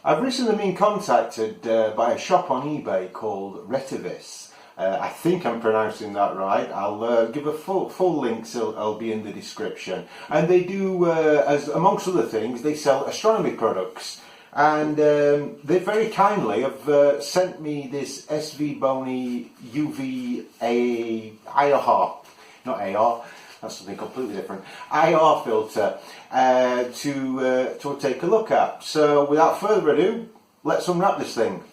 I've recently been contacted by a shop on eBay called Retevis. I think I'm pronouncing that right. I'll give a full link, so I'll be in the description. And they do, as amongst other things, they sell astronomy products. And they very kindly have sent me this SVBony UV IR, not AR, that's something completely different, IR filter to take a look at. So without further ado, let's unwrap this thing.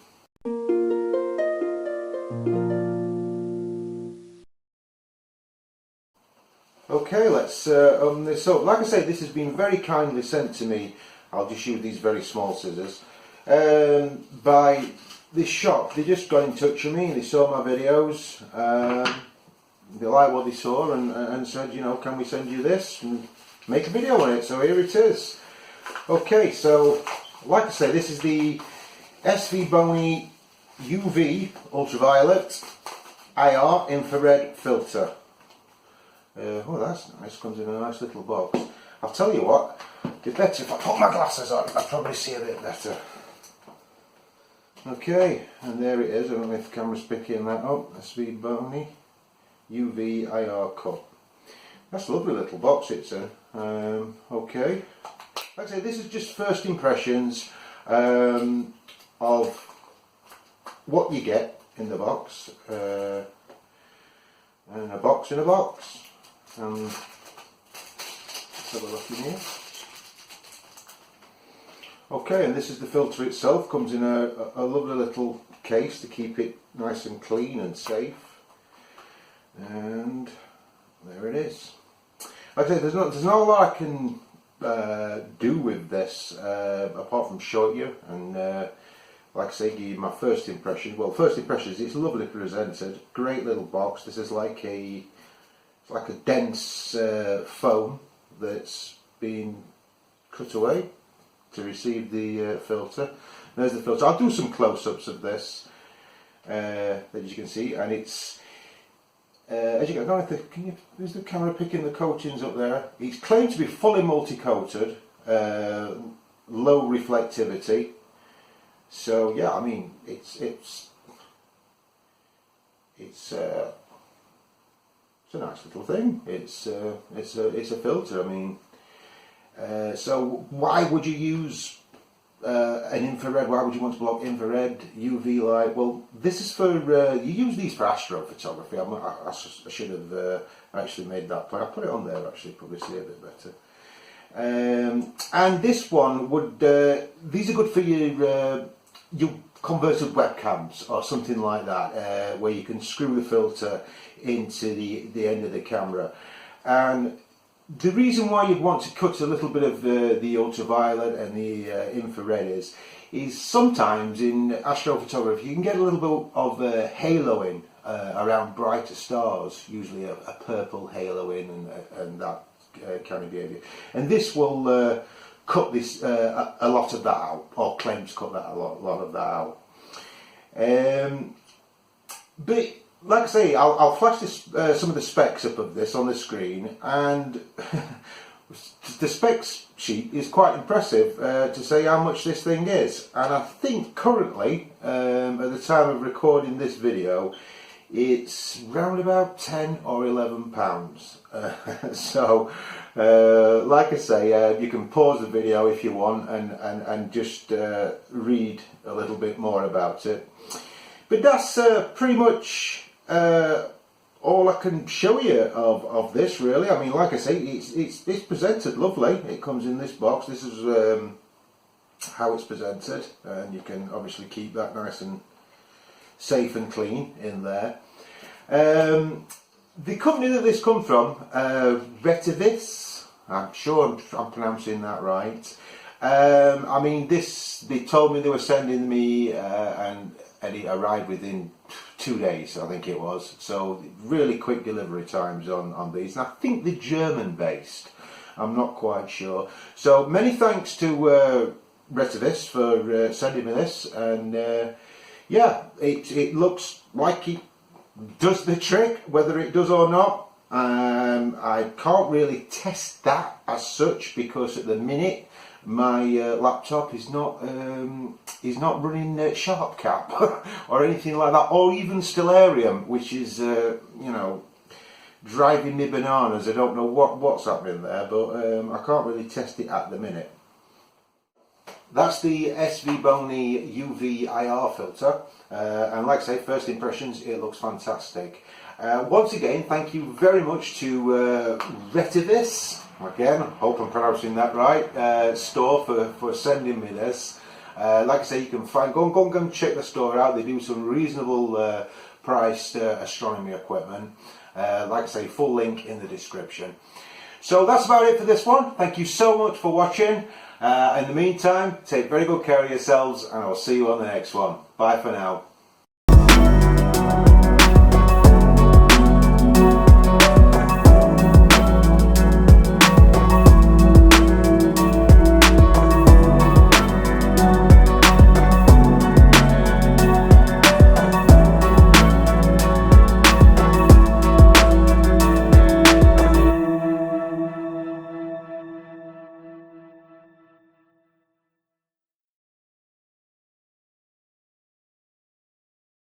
Okay, let's open this up. Like I say, this has been very kindly sent to me. I'll just use these very small scissors. By this shop. They just got in touch with me. They saw my videos. They liked what they saw and said, you know, can we send you this and make a video on it? So here it is. Okay, so like I say, this is the SVBony UV ultraviolet IR infrared filter. Oh, that's nice. Comes in a nice little box. I'll tell you what, it'd be better if I put my glasses on. I'd probably see a bit better. Okay, and there it is. I don't know if the camera's picking that up. SVBony UV IR cup. That's a lovely little box it's in. Okay. Like I say, this is just first impressions of what you get in the box. And a box in a box. Let's have a look in here. Okay, and this is the filter itself. Comes in a lovely little case to keep it nice and clean and safe. And there it is. Like I say, there's not a lot I can do with this apart from show it you and like I say, give you my first impression. Well, first impression is it's lovely presented. Great little box. This is like a dense foam that's been cut away to receive the filter. There's the filter. I'll do some close-ups of this that you can see, and it's as you can, I don't know if is the camera picking the coatings up there? It's claimed to be fully multi-coated, low reflectivity. So yeah, I mean it's a nice little thing. It's a filter. I mean, so why would you use an infrared? Why would you want to block infrared UV light? Well, this is for you use these for astrophotography. I should have actually made that point. I'll put it on there actually, probably see it a bit better. And this one would these are good for your converted webcams or something like that, where you can screw the filter into the end of the camera. And the reason why you'd want to cut a little bit of the ultraviolet and the infrared is sometimes in astrophotography you can get a little bit of haloing around brighter stars, usually a purple haloing and that kind of behaviour. And this will cut this a lot of that out, or claims to cut that a lot of that out. But like I say, I'll flash this, some of the specs up of this on the screen, and the specs sheet is quite impressive to say how much this thing is. And I think currently, at the time of recording this video, it's round about 10 or 11 pounds. So like I say, you can pause the video if you want and just read a little bit more about it. But that's pretty much all I can show you of this, really. I mean, like I say, it's presented lovely. It comes in this box. This is how it's presented, and you can obviously keep that nice and safe and clean in there. The company that this comes from, Retevis, I'm sure I'm pronouncing that right. I mean, they told me they were sending me and it arrived within 2 days, I think it was. So really quick delivery times on these, and I think they're German based. I'm not quite sure. So many thanks to Retevis for sending me this, and yeah, it looks like it does the trick. Whether it does or not, I can't really test that as such, because at the minute my laptop is not running SharpCap or anything like that, or even Stellarium, which is you know, driving me bananas. I don't know what's happening there, but I can't really test it at the minute. That's the SVBony UV IR filter, and like I say, first impressions, it looks fantastic. Once again, thank you very much to Retevis, again, hope I'm pronouncing that right, store for sending me this. Like I say, you can go and check the store out. They do some reasonable priced astronomy equipment. Like I say, full link in the description. So that's about it for this one. Thank you so much for watching. In the meantime, take very good care of yourselves, and I'll see you on the next one. Bye for now.